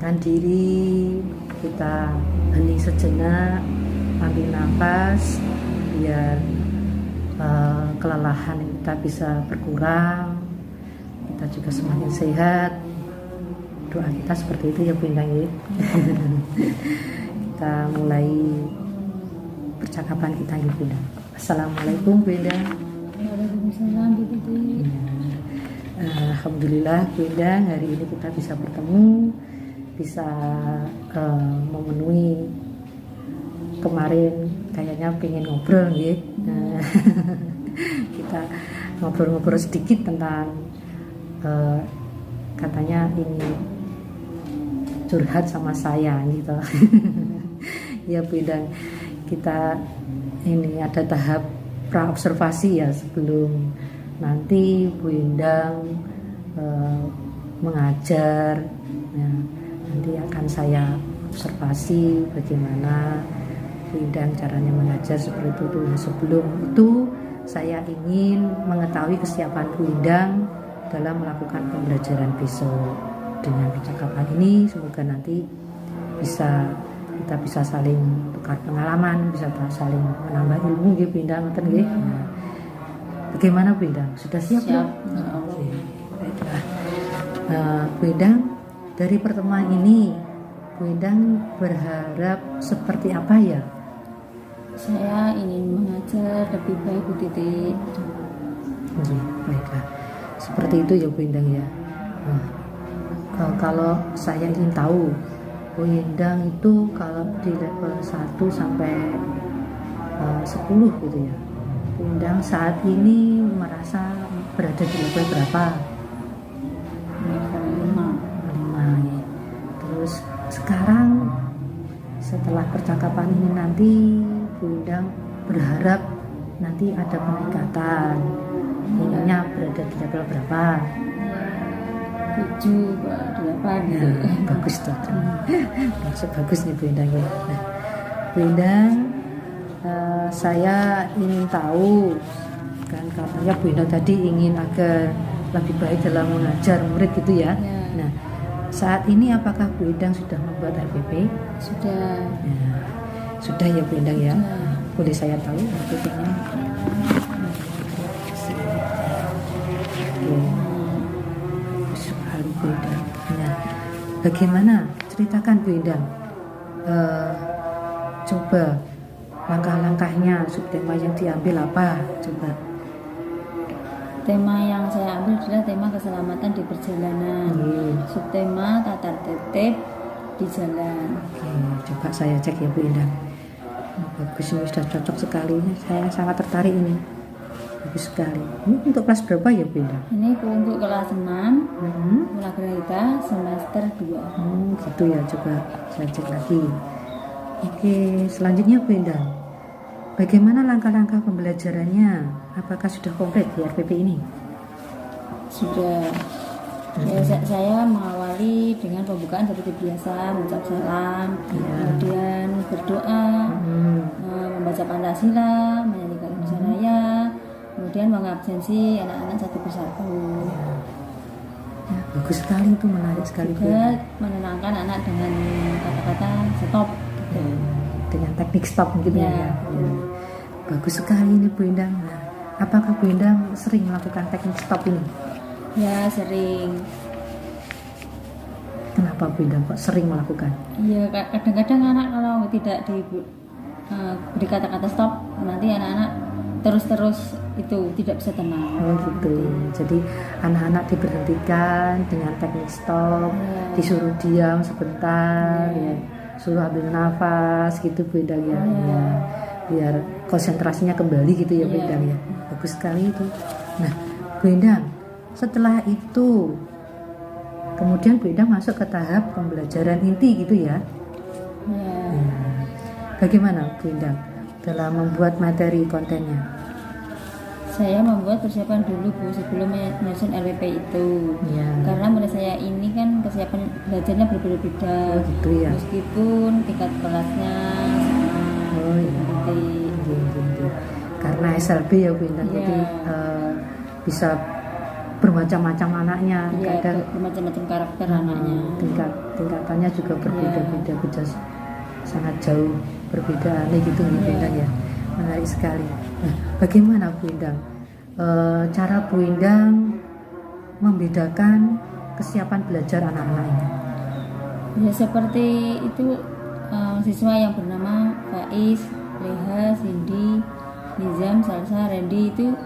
tenangkan diri, kita hening sejenak, ambil nafas biar kelelahan kita bisa berkurang, kita juga semakin sehat. Doa kita seperti itu ya Bu Endang ya. Kita mulai percakapan kita ya Bu Endang. Assalamualaikum Bu Endang. Waalaikumsalam Bu Titi. Alhamdulillah Bu Endang, hari ini kita bisa bertemu, bisa memenuhi kemarin kayaknya pengen ngobrol ya. Kita ngobrol-ngobrol sedikit tentang katanya ini curhat sama saya gitu. Ya Bu Endang, kita ini ada tahap praobservasi ya sebelum nanti Bu Endang mengajar. Nah, nanti akan saya observasi bagaimana Bu Endang caranya mengajar seperti itu. Nah, sebelum itu saya ingin mengetahui kesiapan Bu Endang dalam melakukan pembelajaran besok. Dengan percakapan ini semoga nanti kita bisa saling tukar pengalaman, bisa saling menambah ilmu gitu Bu Endang. Nah, bagaimana Bu Endang? Sudah siap? Siap. Oke, baiklah. Bu Endang, dari pertemuan ini Bu Endang berharap seperti apa ya? Saya ingin mengajar lebih baik Bu Titi. Oke, baiklah. Seperti itu ya Bu Endang ya. Kalau saya ingin tahu Bu Endang itu kalau di level 1 sampai 10 gitu ya, Bu Endang saat ini merasa berada di level berapa? Level 5. 5 ya. Terus sekarang setelah percakapan ini nanti Bu Endang berharap nanti ada peningkatan, inginnya berada di level berapa? 7, 8 gitu. Bagus tuh. Masuk bagus nih Bu Endang ya. Nah, Bu Endang, saya ingin tahu kan katanya Bu Endang tadi ingin agar lebih baik dalam mengajar murid gitu ya. Nah, saat ini apakah Bu Endang sudah membuat RPP? Sudah. Nah, sudah ya Bu Endang ya. Boleh saya tahu RPP-nya? Bu Endang. Nah, bagaimana? Ceritakan Bu Endang. Coba langkah-langkahnya, subtema yang diambil apa? Coba. Tema yang saya ambil adalah tema keselamatan di perjalanan. Subtema tata tertib di jalan. Oke, coba saya cek ya Bu Endang. Bagus, ini sudah cocok sekali. Saya sangat tertarik ini. Bagus sekali. Ini untuk kelas berapa ya Bu Endang? Ini untuk kelas 6 Mulagrahita semester 2. Gitu ya, coba saya cek lagi. Oke, selanjutnya Bu Endang, bagaimana langkah-langkah pembelajarannya? Apakah sudah komplit di RPP ini? Sudah. Saya mengawali dengan pembukaan seperti biasa, mengucap salam, kemudian berdoa, membaca Pancasila, menyanyikan Indonesia Raya, kemudian mengabsensi anak-anak satu persatu. Ya, bagus sekali itu, menarik sekali. Juga menenangkan anak dengan kata-kata stop. Dengan teknik stop gitu ya. Ya. Bagus sekali ini Bu Endang. Nah, apakah Bu Endang sering melakukan teknik stop ini? Ya, sering. Kenapa Bu Endang kok sering melakukan? Iya, kadang-kadang anak kalau tidak diberi kata-kata stop, nanti anak-anak terus itu tidak bisa tenang. Oh gitu. Jadi anak-anak diberhentikan dengan teknik stop, disuruh diam sebentar, ya. Suruh ambil nafas gitu Bu Endang ya. Ya. Biar konsentrasinya kembali gitu ya Bu Endang ya. Bagus sekali itu. Nah, Bu Endang, setelah itu kemudian Bu Endang masuk ke tahap pembelajaran inti gitu ya. Bagaimana Bu Endang dalam membuat materi kontennya? Saya membuat persiapan dulu Bu sebelum menyusun RPP itu. Karena mulai saya ini kan kesiapan belajarnya berbeda-beda. Oh gitu ya. Meskipun tingkat kelasnya Karena SLB ya Bu Endang, jadi bisa bermacam-macam anaknya, ya, kadang bermacam-macam karakter anaknya. tingkatannya juga berbeda-beda, sangat jauh berbeda nih gitu Bu Endang ya. Menarik sekali. Nah, bagaimana Bu Endang cara Bu Endang membedakan kesiapan belajar anak-anak ini? Ya seperti itu, siswa yang bernama Faiz, Leha, Cindy, Nizam, Salsa, Randy itu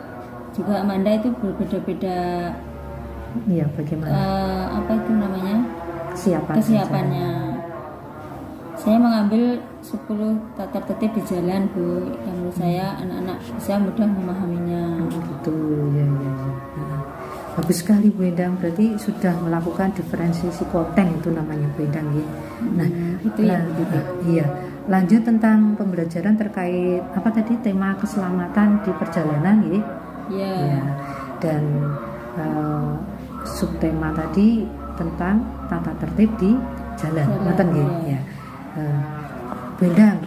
juga Amanda itu berbeda-beda. Iya, bagaimana? Apa itu namanya? Kesiapannya. Saya mengambil 10 tata tertib di jalan Bu, yang menurut saya anak-anak bisa mudah memahaminya. Gitu ya. Bagus sekali Bu Endang, berarti sudah melakukan diferensiasi konten itu namanya Bu Endang ya. Nah, itu ya. Iya. Lanjut tentang pembelajaran terkait apa tadi, tema keselamatan di perjalanan ya. Ya. Dan subtema tadi tentang tata tertib di jalan. Ngoten nggih ya. Bu Endang,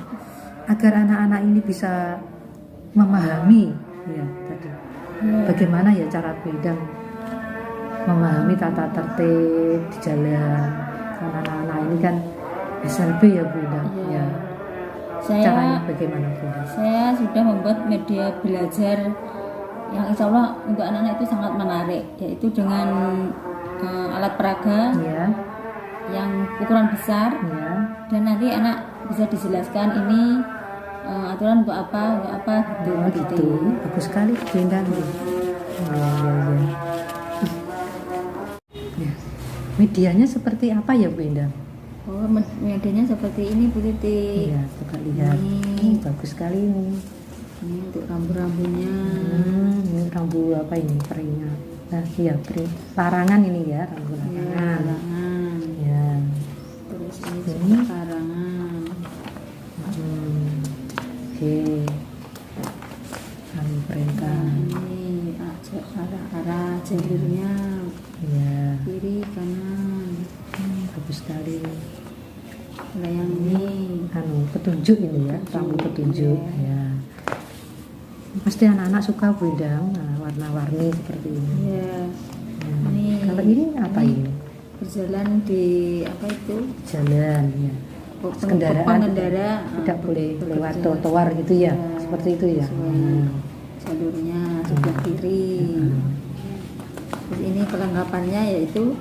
agar anak-anak ini bisa memahami ya tadi. Bagaimana ya cara Bu Endang memahami tata tertib di jalan? Karena anak-anak ini kan SLB ya Bu Endang. Ya. Caranya bagaimana Bu Endang? Saya sudah membuat media belajar yang insya Allah untuk anak-anak itu sangat menarik, yaitu dengan alat peraga yang ukuran besar, dan nanti anak bisa dijelaskan ini aturan untuk apa gitu. Bagus sekali Bu Endang. Medianya seperti apa ya Bu Endang? Medianya seperti ini Bu Titi. Iya, coba lihat. Bagus sekali ini. Ini untuk rambu-rambunya. Ini rambu apa ini? Peringat. Nah, iya, larangan ini ya, rambu larangan. Ya. Terus ini larangan. Oke. Rambu perintah. Ini arah jalurnya. Ya. Kiri kanan. Bagus sekali. Nah, yang ini petunjuk ini ya, rambu petunjuk ya. Pasti anak-anak suka Bu Endang, warna-warni seperti ini. Ya. Kalau ini apa ini? Berjalan di apa itu? Jalan ya. Pengendara tidak boleh lewat trotoar gitu ya, seperti itu ya. Jalurnya sebelah kiri. Terus ini kelengkapannya yaitu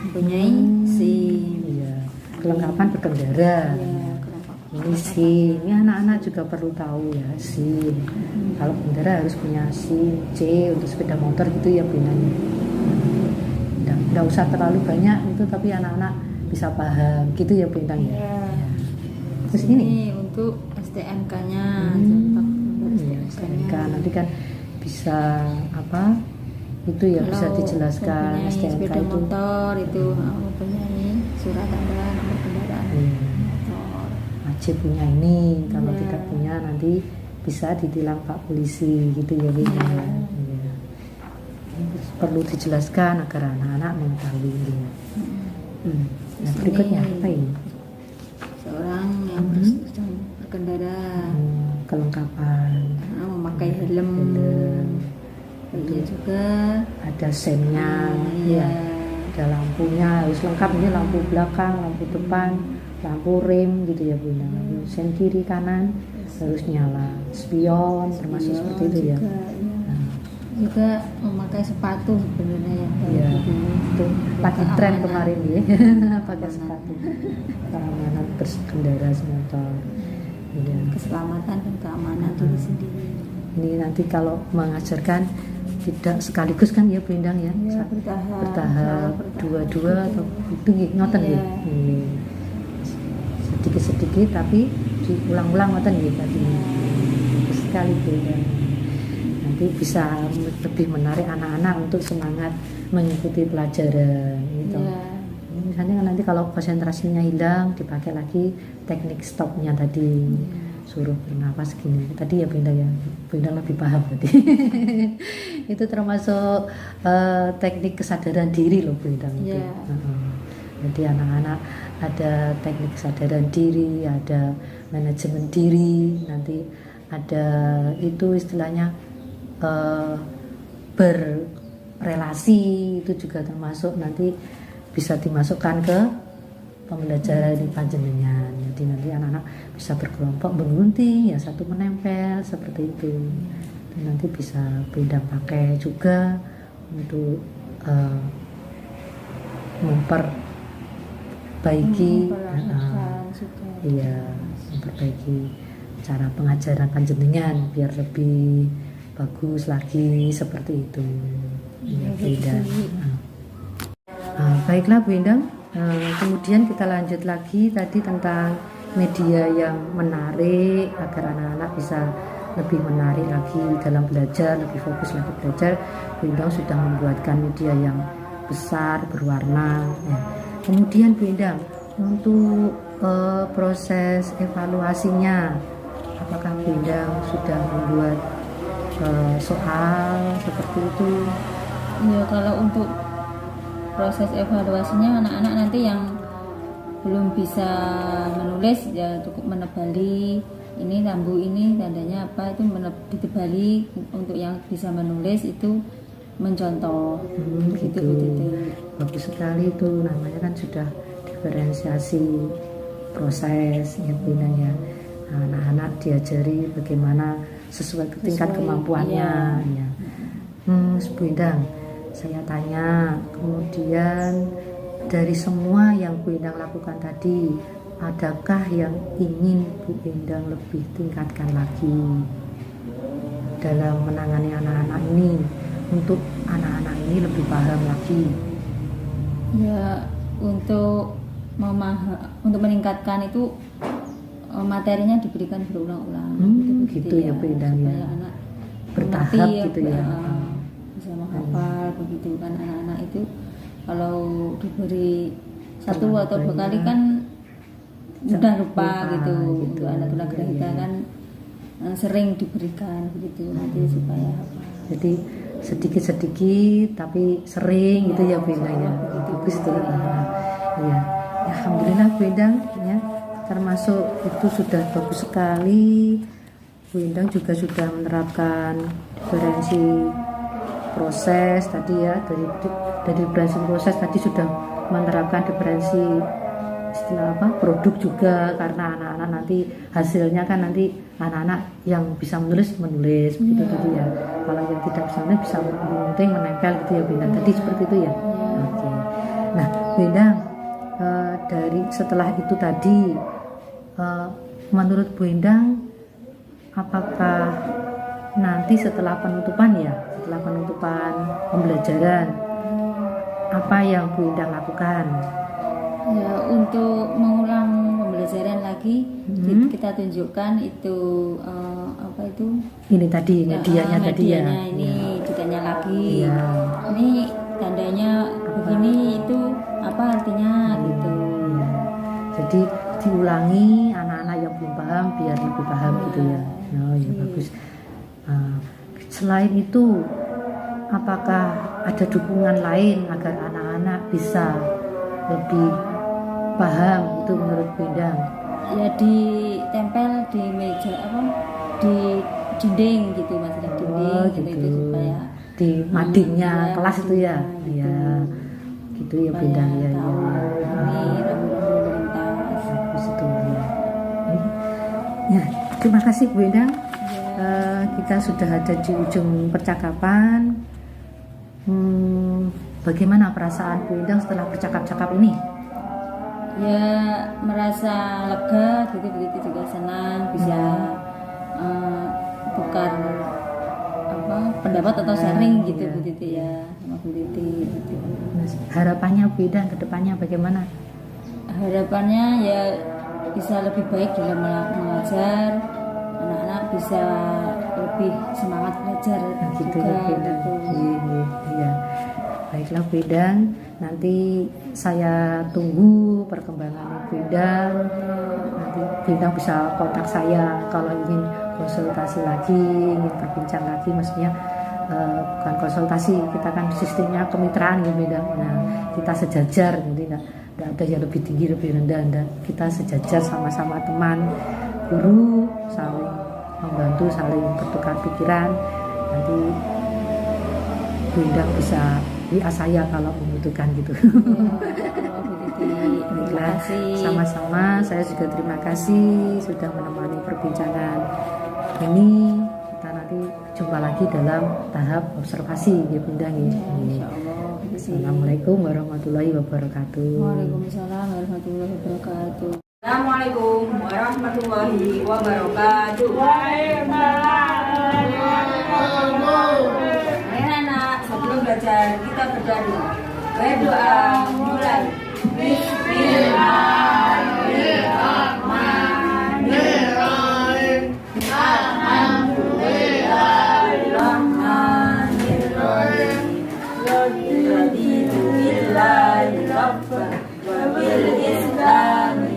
mempunyai SIM. Iya. Kelengkapan berkendara. Ini SIM. Ini anak-anak juga perlu tahu ya, SIM. Kalau pengendara harus punya SIM C untuk sepeda motor gitu ya benarnya. Nggak usah terlalu banyak itu, tapi anak-anak bisa paham gitu ya Bu Endang ya. Terus ini untuk STNK-nya. STNK nanti kan bisa apa? Itu ya bisa dijelaskan STNK sepeda itu. Motor itu mempunyai surat tanda nomor kendaraan motor. Wajib punya ini, kalau tidak punya nanti bisa ditilang Pak Polisi gitu ya Bu. Perlu dijelaskan agar anak-anak mengetahui ini. Nah, berikutnya apa ini? Seorang yang berkendara, kelengkapan, memakai helm. Ini juga ada sennya, ada lampunya harus lengkap, ini lampu belakang, lampu depan, lampu rem gitu ya Bu. Sen kiri kanan harus nyala, spion termasuk seperti itu ya. Juga memakai sepatu sebenarnya ya. Itu lagi tren kemarin ya, pakai sepatu keamanan berkendara semotor. Keselamatan dan keamanan diri sendiri. Ini nanti kalau mengajarkan tidak sekaligus kan ya Bu Endang ya, bertahap dua-dua atau itu ngoten ya. Sedikit-sedikit tapi diulang-ulang ngoten ya tadi. Bagus sekali Bu Endang. Nanti bisa lebih menarik anak-anak untuk semangat mengikuti pelajaran gitu. Misalnya nanti kalau konsentrasinya hilang dipakai lagi teknik stopnya tadi. Suruh bernapas gini tadi ya Bu Endang ya. Bu Endang lebih paham berarti. Itu termasuk teknik kesadaran diri loh Bu Endang itu. Jadi anak-anak ada teknik kesadaran diri, ada manajemen diri, nanti ada itu istilahnya relasi itu juga termasuk nanti bisa dimasukkan ke pembelajaran di panjenengan. Jadi nanti anak-anak bisa berkelompok bergunting, ya satu menempel seperti itu. Dan nanti bisa beda pakai juga untuk memperbaiki, iya, memperbaiki cara pengajaran panjenengan biar lebih bagus lagi seperti itu. Ya, beda. Baiklah Bu Endang. Kemudian kita lanjut lagi tadi tentang media yang menarik agar anak-anak bisa lebih menarik lagi dalam belajar, lebih fokus lagi belajar. Bu Endang sudah membuatkan media yang besar berwarna. Ya. Kemudian Bu Endang untuk proses evaluasinya, apakah Bu Endang sudah membuat soal seperti itu? Ya, kalau untuk proses evaluasinya anak-anak nanti yang belum bisa menulis ya cukup menebali ini lambu ini tandanya apa itu ditebali. Untuk yang bisa menulis itu mencontoh gitu. Bagus sekali itu, namanya kan sudah diferensiasi proses ya Bu Endang ya. Anak-anak diajari bagaimana sesuai tingkat kemampuannya ya. Bu Endang, saya tanya, kemudian dari semua yang Bu Endang lakukan tadi, adakah yang ingin Bu Endang lebih tingkatkan lagi dalam menangani anak-anak ini, untuk anak-anak ini lebih paham lagi? Ya, untuk meningkatkan itu materinya diberikan berulang-ulang. Gitu ya Bu Endang ya. Anak bertahap gitu ya. Bisa menghafal begitu kan. Anak-anak itu kalau diberi satu atau dua kali kan mudah lupa gitu. Untuk anak tunagrahita kan sering diberikan begitu nanti supaya hafal. Jadi sedikit-sedikit tapi sering gitu ya Bu Endang ya. Bagus itu. Iya. Alhamdulillah Bu Endang ya, termasuk itu sudah bagus sekali. Bu Endang juga sudah menerapkan diferensi proses tadi ya, dari diferensi proses tadi sudah menerapkan diferensi istilah produk juga, karena anak-anak nanti hasilnya kan nanti anak-anak yang bisa menulis begitu tadi ya. Kalau yang tidak bisa menulis bisa mengunting menempel gitu ya Bu Endang tadi seperti itu ya. Oke. Nah Bu Endang, dari setelah itu tadi menurut Bu Endang apakah nanti setelah penutupan pembelajaran apa yang Bu Endang lakukan? Ya, untuk mengulang pembelajaran lagi kita tunjukkan itu apa itu? Ini tadi medianya tadi ya. Ini ditanya lagi. Ya. Ini tandanya begini itu apa artinya gitu. Ya. Jadi diulangi anak-anak yang belum paham biar lebih paham gitu ya. Oh ya bagus. Selain itu, apakah ada dukungan lain agar anak-anak bisa lebih paham itu menurut Bu Endang? Ya ditempel di meja di dinding gitu Mas, di dinding gitu supaya di madingnya kelas itu ya. Iya. Gitu ya Bu Endang ya. Ini rambu-rambu lintas. Bagus itu ya. Ya, terima kasih Bu Endang. Kita sudah ada di ujung percakapan. Bagaimana perasaan Bu Endang setelah bercakap-cakap ini? Ya merasa lega gitu, begitu juga senang bisa tukar pendapat atau sharing gitu begitu ya sama Bu Titi gitu. Harapannya Bu Endang ke depannya bagaimana? Harapannya ya bisa lebih baik dalam mengajar, anak-anak bisa lebih semangat belajar gitu juga gitu. Iya. Baiklah Bu Endang, nanti saya tunggu perkembangan Bu Endang. Nanti Bu Endang bisa kontak saya kalau ingin konsultasi lagi, ingin berbincang lagi, maksudnya bukan konsultasi, kita kan sistemnya kemitraan ya Bu Endang. Nah, kita sejajar, jadi tidak ada yang lebih tinggi lebih rendah, kita sejajar sama-sama teman guru, saling membantu, saling bertukar pikiran. Nanti Bu Indah bisa WA saya kalau membutuhkan gitu. Terima kasih. Sama-sama, saya juga terima kasih sudah menemani perbincangan ini. Kita nanti jumpa lagi dalam tahap observasi ya Bunda ya. Assalamualaikum warahmatullahi wabarakatuh. Waalaikumsalam warahmatullahi wabarakatuh. Assalamualaikum warahmatullahi wabarakatuh. Anak-anak, sebelum belajar kita berdoa. Berdoa mulai. Bismillahirrahmanirrahim. Alhamdulillahirrahmanirrahim. Raditu billahi rabban wa bil islami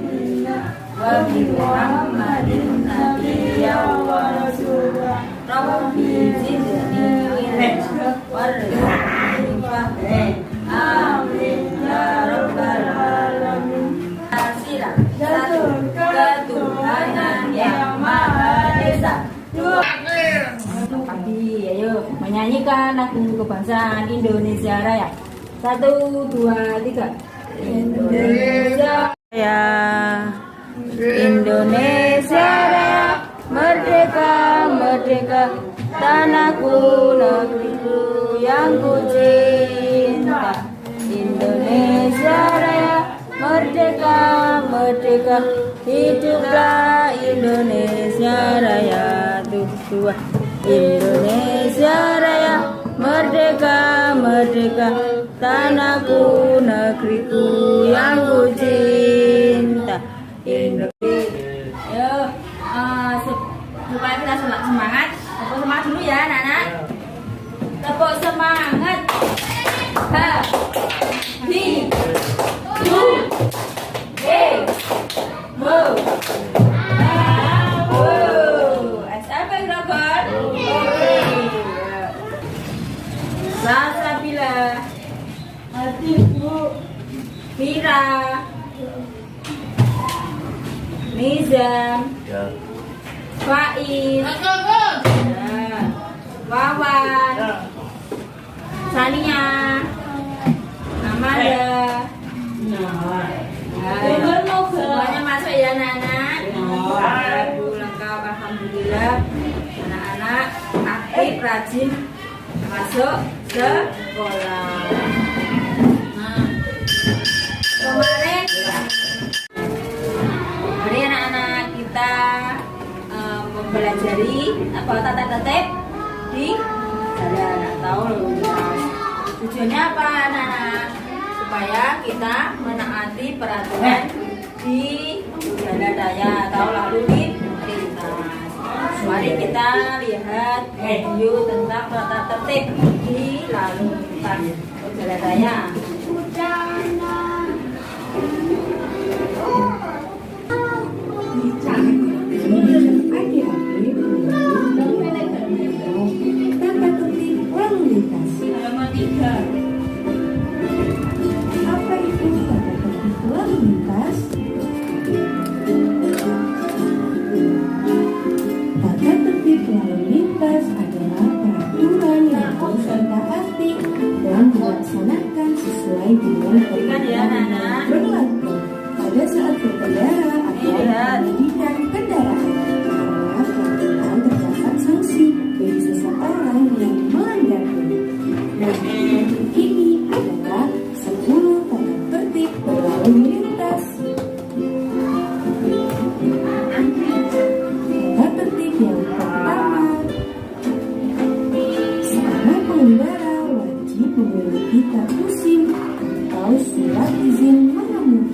wa bi Muhammadin nabiyyan wa rasulah. Rabbi zidni ilma warzuqni fahma. Amin ya rabbal alamin. Sila satu ketuhanan yang maha esa. Pagi, ayo menyanyikan lagu kebangsaan Indonesia Raya. 1, 2, 3. Indonesia Raya, Indonesia Raya, merdeka, merdeka, tanahku, negeriku yang ku cinta. Indonesia Raya, merdeka, merdeka, hiduplah Indonesia Raya. Dua. Indonesia Raya, merdeka, merdeka, tanahku, negeriku yang ku cinta. Indonesia. Supaya kita semangat, tepuk semangat dulu ya anak-anak. Tepuk semangat. Happy birthday. Wow. Apa yang dapat? Salsabila, Hatibu, Fira, Nizam, Faiz, Wawan, Sania, Amanda. Semuanya masuk ya anak-anak. Lagu lengkap, alhamdulillah. Anak-anak aktif, rajin masuk sekolah. Kemarin hari anak-anak kita mempelajari apa tata tertib di jalan atau lalu lintas. Tujuannya apa anak-anak? Supaya kita menaati peraturan di jalan raya atau lalu lintas. Mari kita lihat video tentang tata tertib di lalu lintas jalan raya. Tata tertib lalu lintas. Halaman 3. Apa itu tata tertib lalu lintas? Tata tertib lalu lintas adalah peraturan yang harus ditaati dan dilaksanakan sesuai dengan peraturan yang berlaku pada saat berkendara atau mengemudikan kendaraan. Karena peraturan terdapat sanksi bagi seseorang yang melanggarnya. Dan ini adalah 10 tata tertib berlalu lintas. Tata tertib yang pertama, selama pengendara wajib memiliki kartu SIM atau surat izin mengemudi.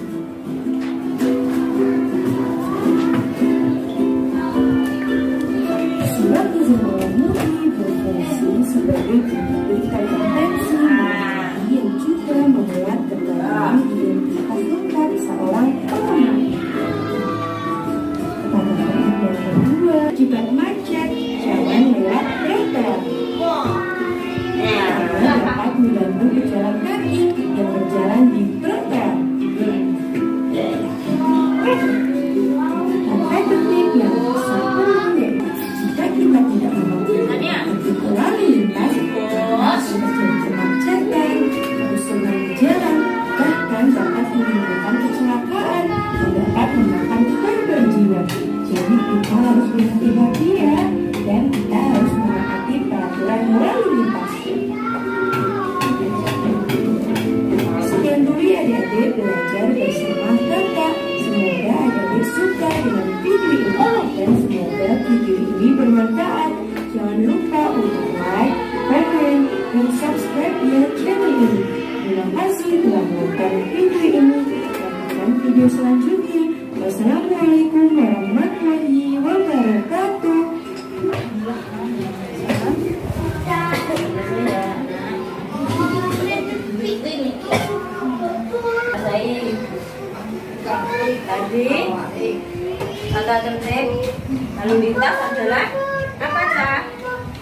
video selanjutnya. Wassalamualaikum warahmatullahi wabarakatuh. Tadi tata tertib lalu lintas adalah apa Cak?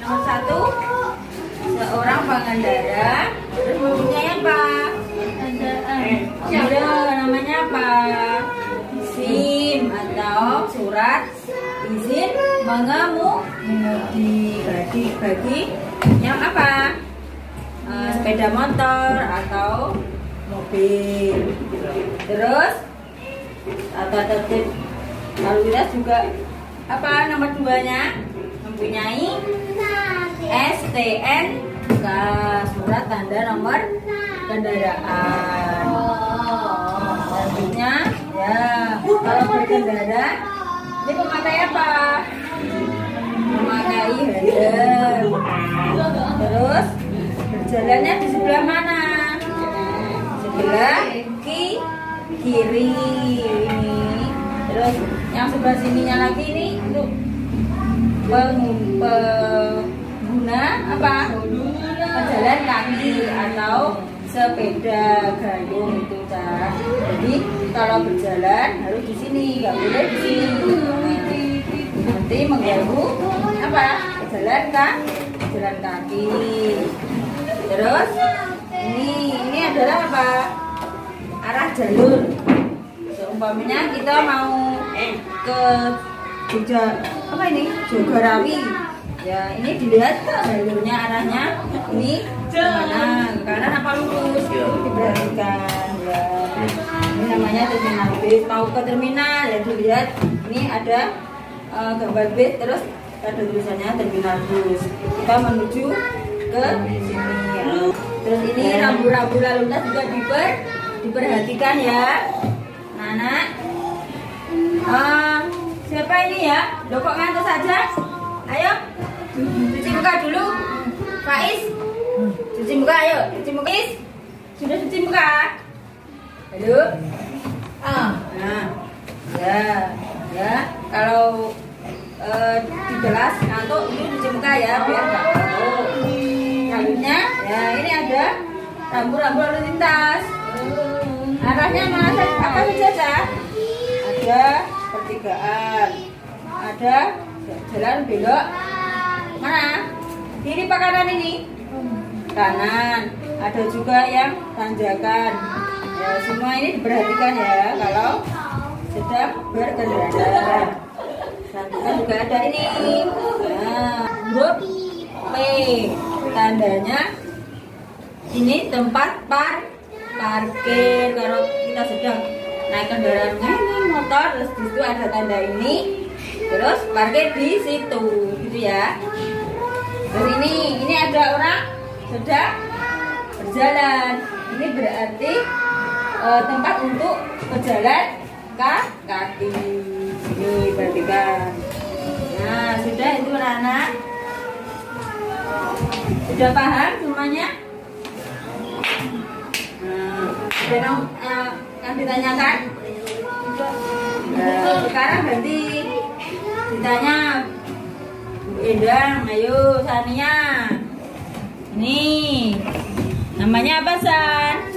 Nomor 1, seorang pengendara terus mempunyai apa? Ada namanya apa? SIM atau surat izin mengemudi. Bagi yang apa? Sepeda motor atau mobil. Terus tata tertib lalu lintas juga apa nomor 2-nya? Mempunyai STNK, surat tanda nomor kendaraan. Selanjutnya ya, kalau berkendara ini memakai apa? Memakai helm. Terus berjalannya di sebelah mana? Sebelah kiri ini. Terus yang sebelah sininya lagi ini untuk pengguna apa? Pejalan kaki atau sepeda gayung itu Cak. Jadi kalau berjalan harus di sini, nggak boleh di sini. Nanti mengganggu apa? Pejalan kaki. Terus ini adalah apa? Arah jalur. Seumpamanya kita mau ke Jogja apa ini? Jogorawi. Ya ini dilihat jalurnya arahnya ini kemana? Ke kanan apa lurus? Itu diperhatikan ya. Ini namanya terminal bis. Mau ke terminal ya dilihat ini ada gambar bis terus ada tulisannya terminal bus. Kita menuju ke sini ya. Terus ini rambu-rambu lalu lintas juga diperhatikan ya. Anak. Siapa ini ya? Loh kok ngantuk saja? Ayo, cuci muka dulu. Faiz, cuci muka ayo. Cuci muka. Faiz, sudah cuci muka? Halo? Nah, ya. Kalau di kelas ngantuk itu cuci muka ya, biar nggak ngantuk. Selanjutnya, ya ini ada rambu-rambu lalu lintas. Arahnya mana saja? Apa saja Cak? Ada pertigaan, ada jalan belok mana? Kiri apa kanan ini? Kanan. Ada juga yang tanjakan. Ya, semua ini diperhatikan ya kalau sedang berkendara. Selanjutnya juga ada ini. Nah, huruf P. Tandanya ini tempat parkir. Kalau kita sedang naik kendaraan ini motor, terus di situ ada tanda ini, terus parkir di situ, gitu ya. Terus ini ada orang sedang berjalan. Ini berarti tempat untuk pejalan kaki. Ini perhatikan. Nah, sudah itu anak. Sudah paham semuanya? Yang ditanyakan sekarang ganti ditanya Bu Endang, ayo Sania. Ini namanya apa San?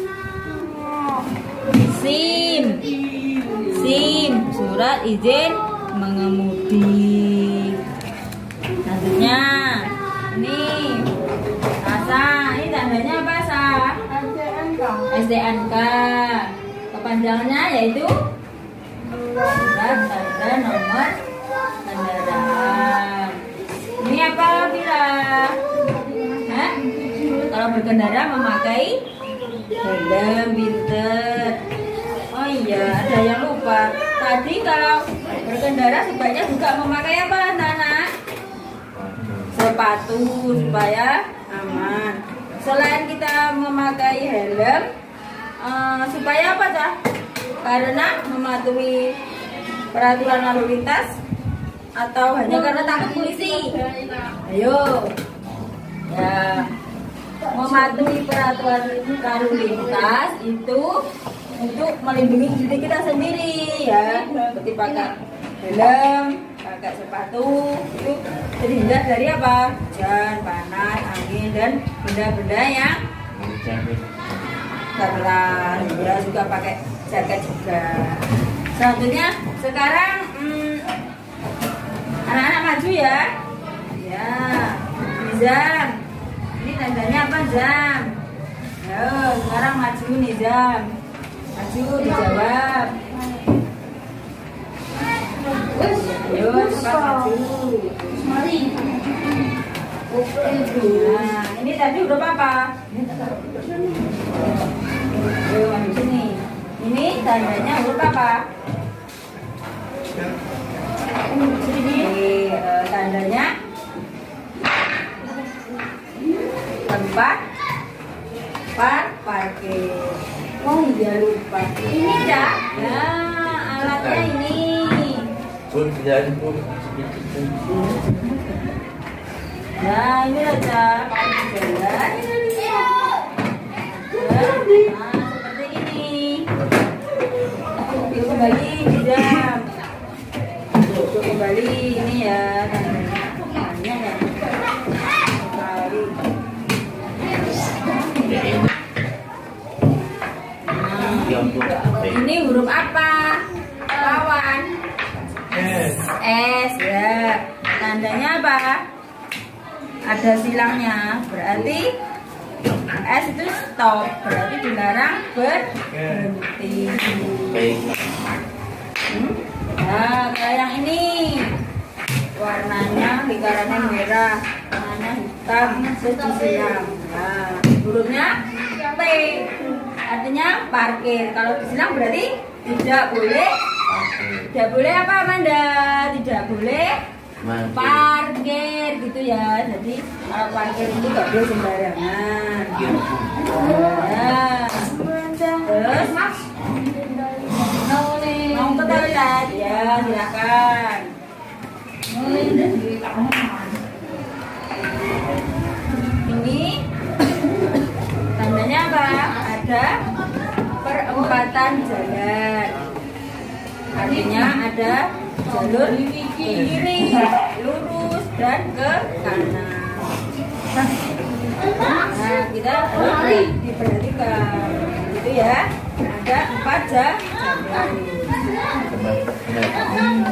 SIM, surat izin mengemudi. Selanjutnya ini Asa, ini tandanya apa Sa? STNK. Kepanjangannya yaitu surat tanda nomor kendaraan. Ini apa Bila? Kalau berkendara memakai helm, pinter. Oh iya, ada yang lupa. Tadi kalau berkendara sebaiknya juga memakai apa anak-anak? Sepatu supaya aman. Selain kita memakai helm, supaya apa Cah? Karena mematuhi peraturan lalu lintas atau hanya karena takut polisi? Ayo, ya, mematuhi peraturan lalu lintas itu untuk melindungi diri kita sendiri ya, seperti pakai helm, pakai sepatu itu terhindar dari apa? Hujan, panas, angin dan benda-benda yang berat. Ya juga pakai jaket juga. Selanjutnya sekarang anak-anak maju ya. Ya, Nizam. Ini tandanya apa, Zam? Yo, sekarang maju nih, Zam. Maju, dijawab. Ayo, cepat maju. Nah, ini tadi huruf apa? Ayo, maju sini. Ini tandanya huruf apa? Ini tandanya tempat parkir. Oh iya lupa. Ini dah. Ya, alatnya ini. Nah, ini aja jalan. Nah, seperti ini. Kembali di jam. Kembali ini ya tandanya ya. Ini huruf apa? Kawan. S ya. Tandanya apa? Ada silangnya. Berarti S itu stop. Berarti dilarang berhenti. Nah, kayak yang ini. Warnanya lingkarannya merah, warnanya hitam, terus disilang. Nah, hurufnya P. Artinya parkir. Kalau disilang berarti tidak boleh. Tidak boleh apa, Amanda? Tidak boleh parkir gitu ya. Jadi kalau parkir itu nggak boleh sembarangan. Nah, terus mau ke toilet ya, silakan. Ini tandanya apa? Ada perempatan jalan. Artinya ada jalur ke kiri, lurus dan ke kanan. Nah, kita harus diperhatikan, gitu ya. Ada 4 jalan.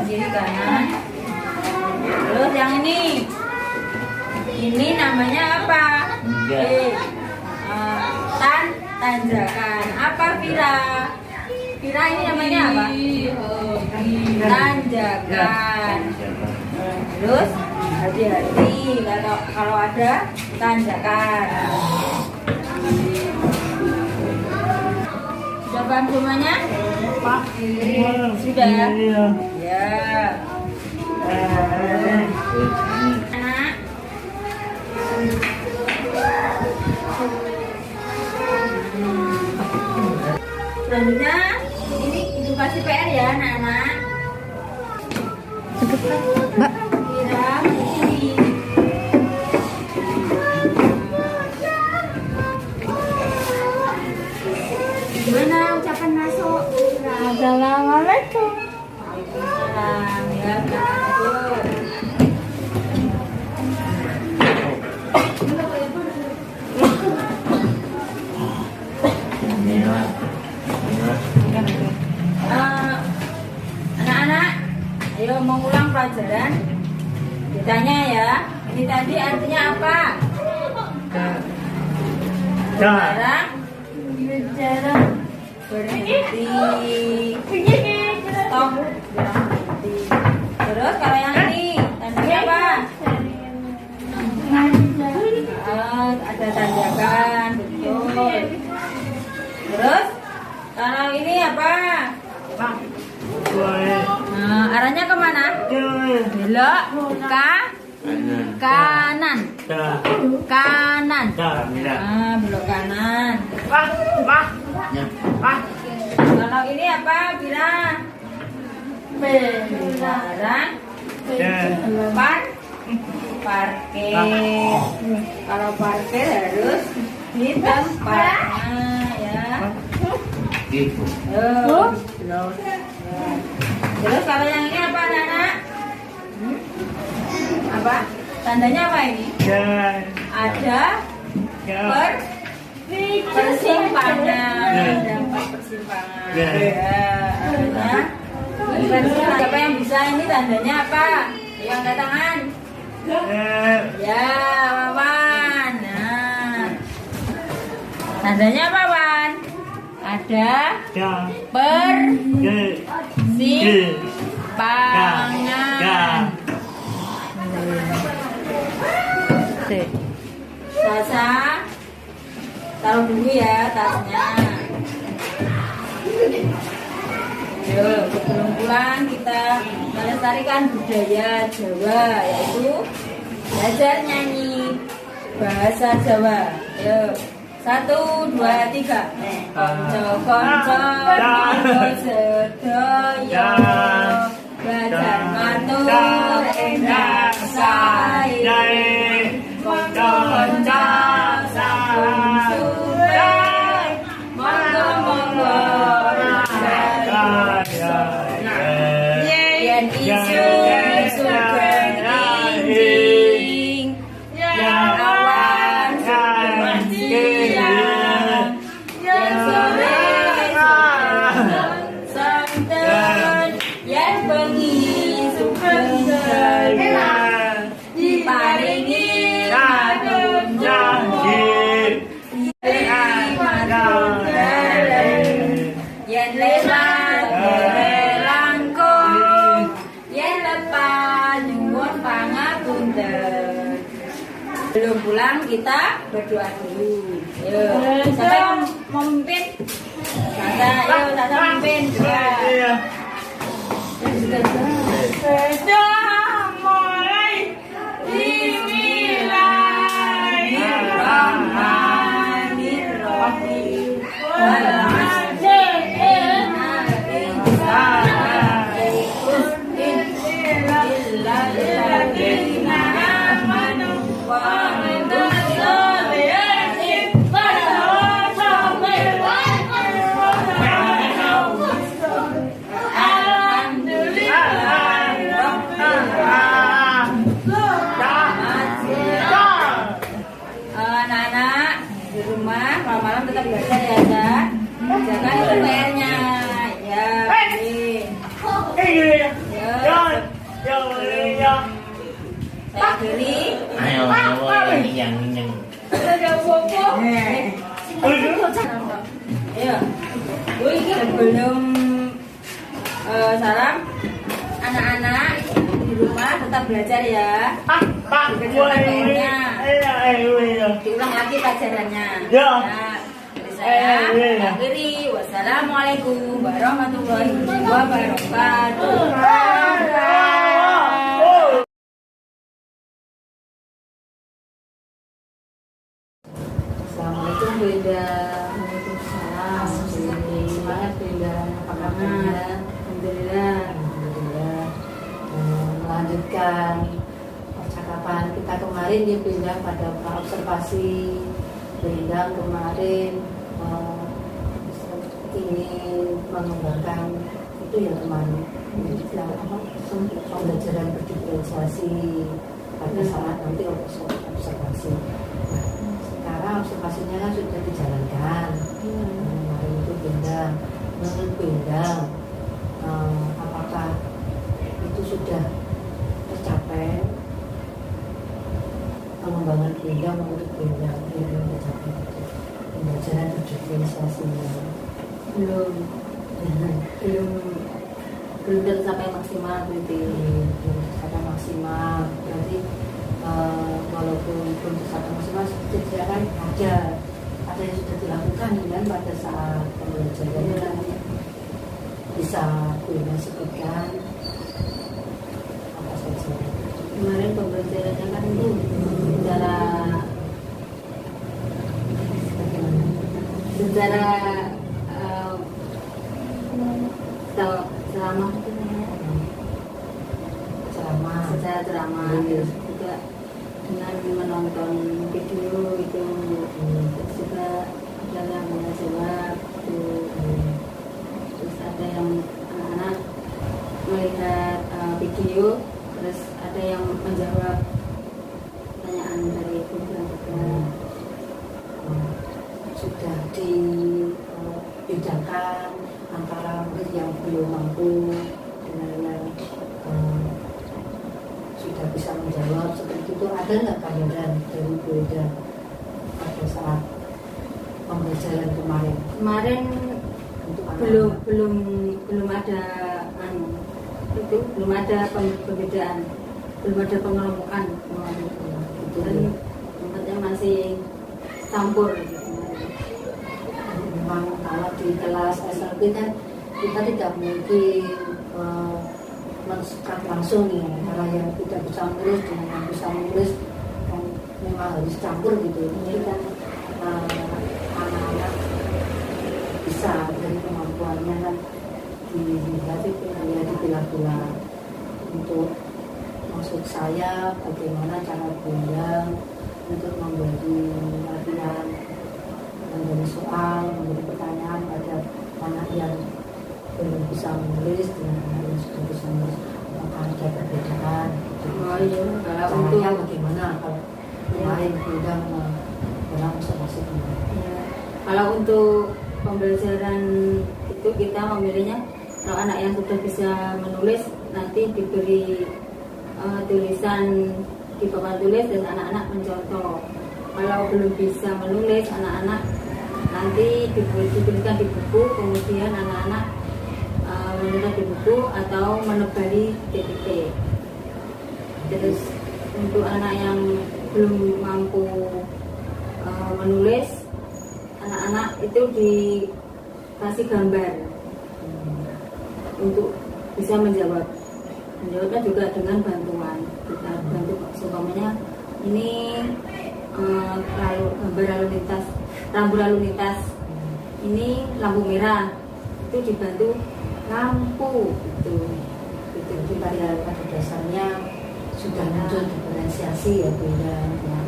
Kiri kanan. Terus yang ini namanya apa? Tanjakan. Apa Vira? Vira ini namanya apa? Tanjakan. Terus hati-hati kalau ada tanjakan. Sudah paham semuanya? Sudah? Ya. Anak. Selanjutnya ini edukasi PR ya anak-anak. Mbak. Kira ini. Gimana ucapan masuk? Assalamualaikum. Waalaikumsalam ya. Betul. Anak-anak, ayo mengulang pelajaran. Ditanya ya, ini tadi artinya apa? Berjarak berhenti. Stop berhenti. Terus kalau yang ini tandanya apa? Ada tanjakan, betul. Terus kalau ini apa? Nah, arahnya kemana? Belok kanan. Kanan. Nah, belok kanan. Kalau ini apa? Bilang dilarang parkir. Kalau parkir harus di tempatnya ya. Ibu. Terus kalau yang ini apa anak-anak? Apa? Tandanya apa ini? Ada persimpangan. Ada persimpangan. Ada. Siapa yang bisa ini tandanya apa? Ayo angkat tangan. Ya, Wawan. Nah. Tandanya apa, Wan? Ada persimpangan. Sasa, taruh dulu ya tasnya. Yuk, sebelum pulang kita melestarikan budaya Jawa, yaitu belajar nyanyi bahasa Jawa. Yuk, 1, 2, 3. Konco-konco monggo sedaya belajar matur endah sae. Konco-konco sampun suwe monggo-monggo yen isun sugeng injing yen awan sugeng siang yen sore santen yen bengi sugeng dalu diparingi matur janji matur dalem yen lewat langkung yen lepas nyuwun pangapunten. Belum pulang kita berdoa dulu. Yuk, siapa yang mau memimpin? Tata, yuk Tata memimpin. Sudah mulai Bismillahirrahmanirrahim. Anak-anak di rumah malam-malam tetap belajar ya, Kak. Jangan itu PR-nya. Ya, saya beli. Ayo, yang Ayo, sebelum salam, anak-anak di rumah tetap belajar ya. Dikerjakan PR-nya. Diulang lagi pelajarannya. Ya. Dari saya akhiri. Wassalamualaikum warahmatullahi wabarakatuh. Assalamualaikum Bunda. Waalaikumsalam. Semangat Bunda. Apa kabarnya? Alhamdulillah. Alhamdulillah. Melanjutkan percakapan kita kemarin ya Bunda pada observasi Bunda kemarin ingin mengembangkan itu ya kemarin pembelajaran berdiferensiasi pada saat nanti observasi. Sekarang observasinya kan sudah dijalankan. Kemarin itu Bunda, menurut Bunda, apakah itu sudah tercapai pengembangan Bunda menurut Bunda belum tercapai pembelajaran berdiferensiasinya? belum tercapai maksimal gitu. Belum tercapai maksimal. Berarti walaupun belum tercapai maksimal, setidaknya ada yang sudah dilakukan kan pada saat pembelajaran. Bisa Bunda sebutkan apa saja? Kemarin pembelajarannya kan itu secara ceramah itu secara ceramah terus juga dengan menonton video itu terus juga dalam menjawab itu ada yang anak-anak melihat video, terus ada yang menjawab pertanyaan dari Bunda juga. Sudah dibedakan antara murid yang belum mampu dengan yang sudah bisa menjawab seperti itu, ada nggak gambaran dari Bunda pada saat pembelajaran kemarin? Kemarin Untuk belum ada itu belum ada perbedaan, belum ada pengelompokan kemarin. Itu Dan tempatnya masih campur gitu. memang kalau di kelas SLB kan kita tidak mungkin men-skat langsung nih, karena yang tidak bisa menulis dengan yang bisa menulis kan memang harus campur gitu. Jadi kan anak-anak bisa dari kemampuannya kan dilihat itu ya dipilah-pilah. Untuk maksud saya bagaimana cara Bunda untuk memberi latihan, memberi soal, memberi pertanyaan pada anak yang belum bisa menulis dengan anak yang sudah bisa menulis, apakah ada perbedaan? Oh iya, kalau Caranya untuk bagaimana kalau kemarin Bunda dalam observasi kemarin? ya, kalau untuk pembelajaran itu kita memilihnya kalau anak yang sudah bisa menulis nanti diberi tulisan di papan tulis dan anak-anak mencontoh. Kalau belum bisa menulis, anak-anak nanti diberikan di buku, kemudian anak-anak mencontoh di buku atau menebali titik. Terus untuk anak yang belum mampu menulis, anak-anak itu dikasih gambar untuk bisa menjawab. Menjawabnya juga dengan bantuan kita bantu, seumpamanya ini gambar rambu lalu lintas ini lampu merah, itu dibantu lampu gitu. Jadi pada dasarnya sudah muncul diferensiasi ya Bunda. Ya.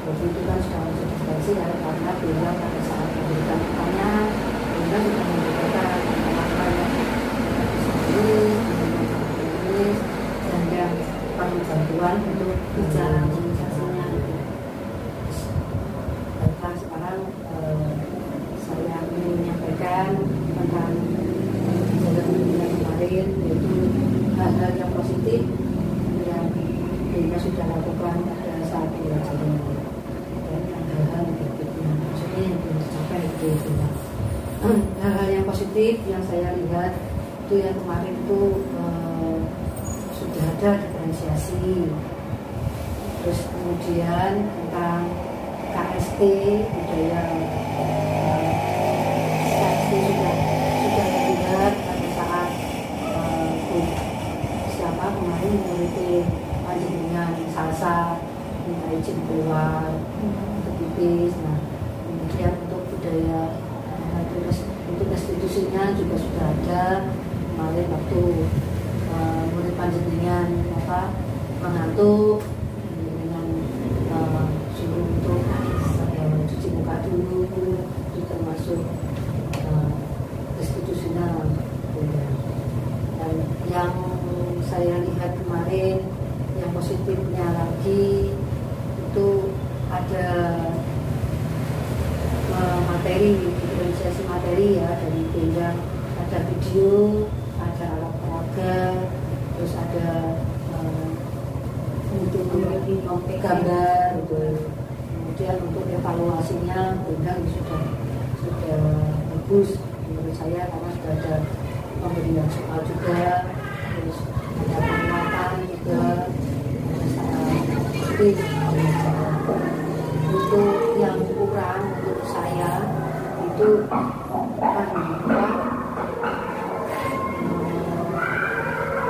Jadi itu kan sudah muncul diferensiasi ya, karena Bunda pada saat memberikan pertanyaan, Bunda sudah memberikan apa yang bisa menulis dan yang perlu bantuan untuk bicara komunikasinya. Baiklah, sekarang saya ingin menyampaikan tentang kejadian kemarin, yaitu hal-hal yang positif yang Bunda sudah lakukan pada saat pembelajaran dan hal-hal negatifnya maksudnya yang belum tercapai itu Bunda. Hal-hal yang positif yang saya lihat itu yang kemarin itu sudah ada diferensiasi, terus kemudian tentang KST budaya KST sudah terlihat pada saat siapa kemarin mengikuti panjenengan salsa minta izin keluar untuk pipis. Nah kemudian untuk budaya terus untuk restitusinya juga sudah ada kemarin waktu murid panjenengan mengantuk dengan suruh untuk cuci muka dulu, itu termasuk restitusinya. Dan yang saya lihat kemarin yang positifnya lagi itu ada materi, diferensiasi materi ya dari Bunda, ada video, ada alat peraga, terus ada untuk gambar gitu. Kemudian untuk evaluasinya Bunda sudah bagus menurut saya, karena sudah ada pemberian soal juga, terus ada penguatan juga, jadi itu yang kurang menurut saya itu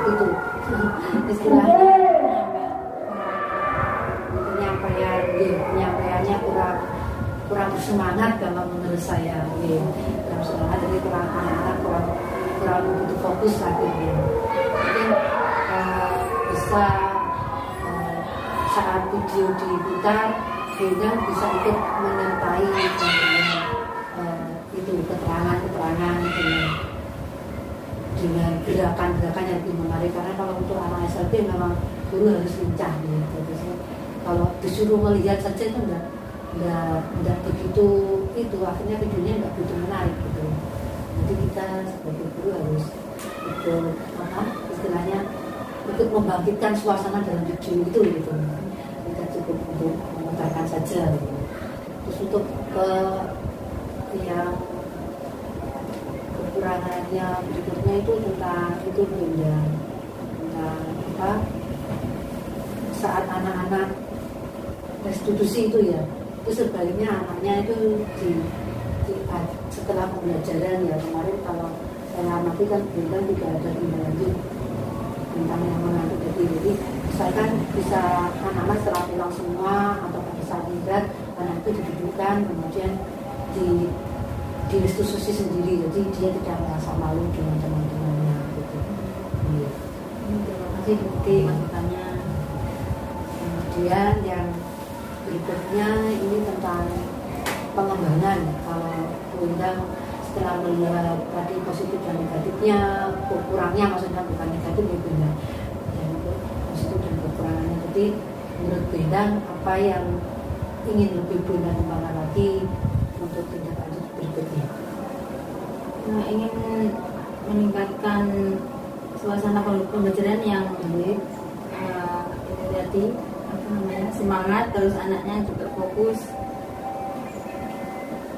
itu istilahnya penyampaiannya kurang bersemangat kalau menurut saya, kurang semangat, jadi kurang anak-anak kurang begitu fokus lagi. Mungkin bisa saat video diputar Bunda bisa ikut menyertai itu keterangan dengan gerakan-gerakan yang lebih menarik, karena kalau untuk anak SMP memang guru harus lincah gitu. Terus kalau disuruh melihat saja itu enggak begitu, itu akhirnya videonya enggak begitu menarik gitu. Jadi kita sebagai guru harus ikut istilahnya ikut membangkitkan suasana dalam video itu gitu. Kita cukup untuk memutarkan saja gitu. Terus untuk yang kekurangannya berikutnya itu tentang itu tentang apa, saat anak-anak restitusi itu ya, itu sebaliknya anaknya itu setelah pembelajaran ya, kemarin kalau saya amati kan bintang tidak ada tindak lanjut tentang yang mengatur. Jadi misalkan bisa anak-anak setelah pulang semua atau pada saat ingrat, anak itu didudukkan kemudian di restitusi sendiri, jadi dia tidak merasa malu dengan teman-temannya gitu. Iya. Terima kasih Bukti masukannya. Kemudian yang berikutnya ini tentang pengembangan. Kalau undang setelah melihat tadi positif dan negatifnya, kurangnya maksudnya bukan negatif ya Bunda, yang positif dan kekurangannya. Jadi menurut Bunda apa yang ingin lebih Bunda kembangkan lagi untuk tindak lanjut berikutnya? Nah, ingin meningkatkan suasana pembelajaran yang itu tadi apa namanya, semangat, terus anaknya juga fokus.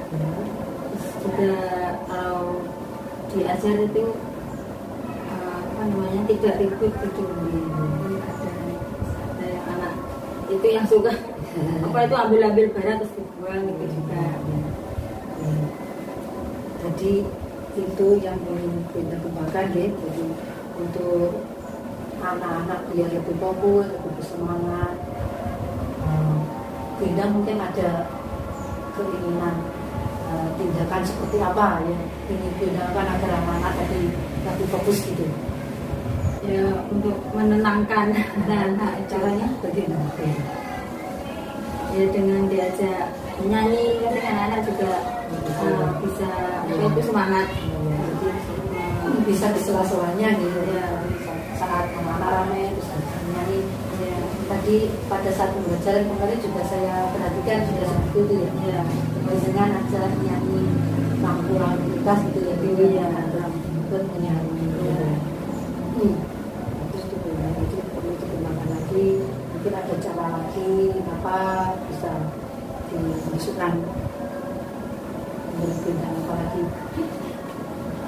Terus juga kalau diajar itu apa namanya, tidak ribut gitu. Ada yang anak itu yang suka apa itu ambil barang terus dibuang gitu juga. Jadi itu yang ingin kita kembangkan ya. Jadi untuk anak-anak biar lebih fokus, lebih bersemangat. Bunda mungkin ada keinginan tindakan seperti apa ya ingin tindakan agar anak-anak tadi lebih fokus gitu. Ya untuk menenangkan. Nah caranya Bagaimana? ya dengan diajak nyanyi, nanti anak-anak juga bisa itu semangat. Jadi bisa di sela-selanya gitu ya, saat anak-anak ramai bisa nyanyi ya. Tadi pada saat pembelajaran kemarin juga saya perhatikan juga seperti itu ya, dengan acara nyanyi mampu aktivitas gitu ya, ya ikut menyanyi ya. Terus itu perlu dikembangkan lagi, mungkin ada cara lagi apa bisa dimasukkan berbeda apa lagi.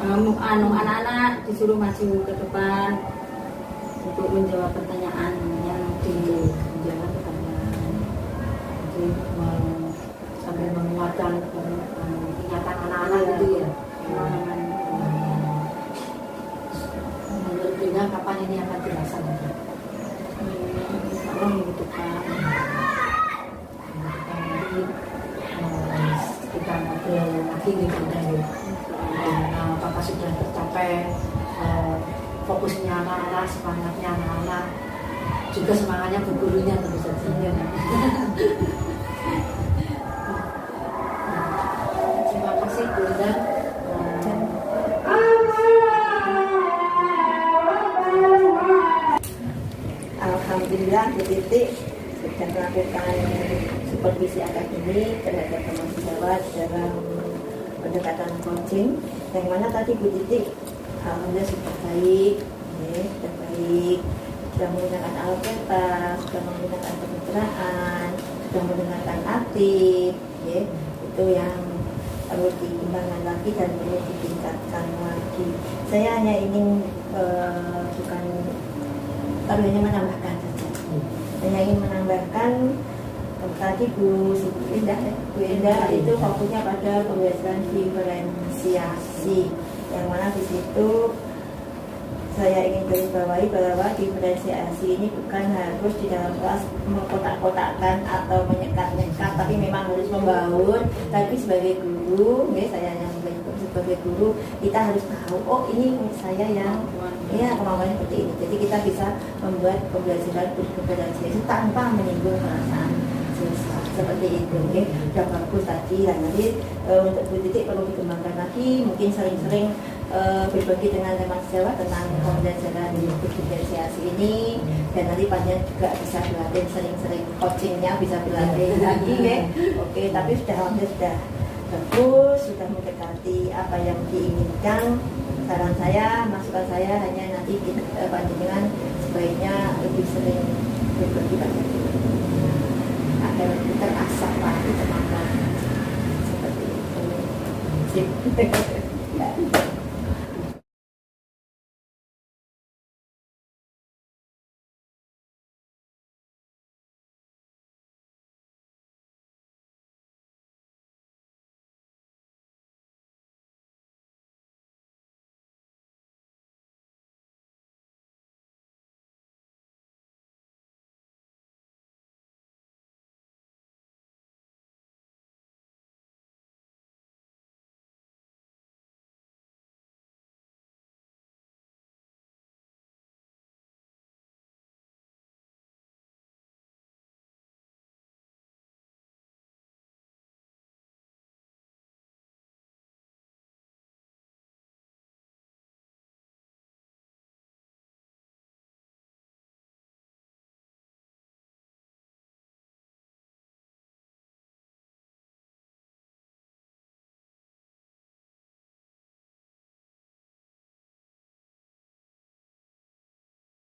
Anak-anak disuruh maju ke depan untuk menjawab pertanyaan yang dijawab pertanyaan. Jadi sambil menguatkan ingatan anak-anak gitu ya. Menurut Bina kapan ini akan dilaksanakan? minggu depan. Nanti kita ngobrol lagi di Bunda ya. Apakah sudah tercapai fokusnya anak-anak, semangatnya anak-anak, juga semangatnya bu gurunya tentu saja. Terima kasih Bunda. Alhamdulillah Bu Titik sudah melakukan supervisi akademik terhadap mahasiswa dalam pendekatan coaching, yang mana tadi Bu Titik alhamdulillah sudah baik, sudah baik, sudah menggunakan alat pentas, sudah menggunakan kemitraan, sudah menggunakan aktif, itu yang perlu dikembangkan lagi dan perlu ditingkatkan lagi. Saya hanya ingin hanya menambahkan saja. Hanya ingin menambahkan tadi Bu Indah itu fokusnya pada pembelajaran diferensiasi, yang mana di situ saya ingin garis bawahi bahwa diferensiasi ini bukan harus di dalam kelas mengkotak-kotakkan atau menyekat-nyekat, tapi memang harus membangun. Tapi sebagai guru, saya yang sebagai guru kita harus tahu, oh ini saya yang kemampuannya seperti ini. Jadi kita bisa membuat pembelajaran diferensiasi tanpa menyinggung perasaan siswa seperti itu. Sudah bagus tadi. Nah, nanti untuk Bu Titik perlu dikembangkan lagi, mungkin sering-sering berbagi dengan teman sejawat tentang pembelajaran diferensiasi ini, dan nanti panjenengan juga bisa berlatih sering-sering coachingnya, bisa berlatih lagi ya. Oke, tapi alhamdulillah sudah bagus, sudah mendekati apa yang diinginkan. Saran saya, masukan saya hanya nanti panjenengan sebaiknya lebih sering berbagi agar terasah lagi kemampuan seperti itu. Sip.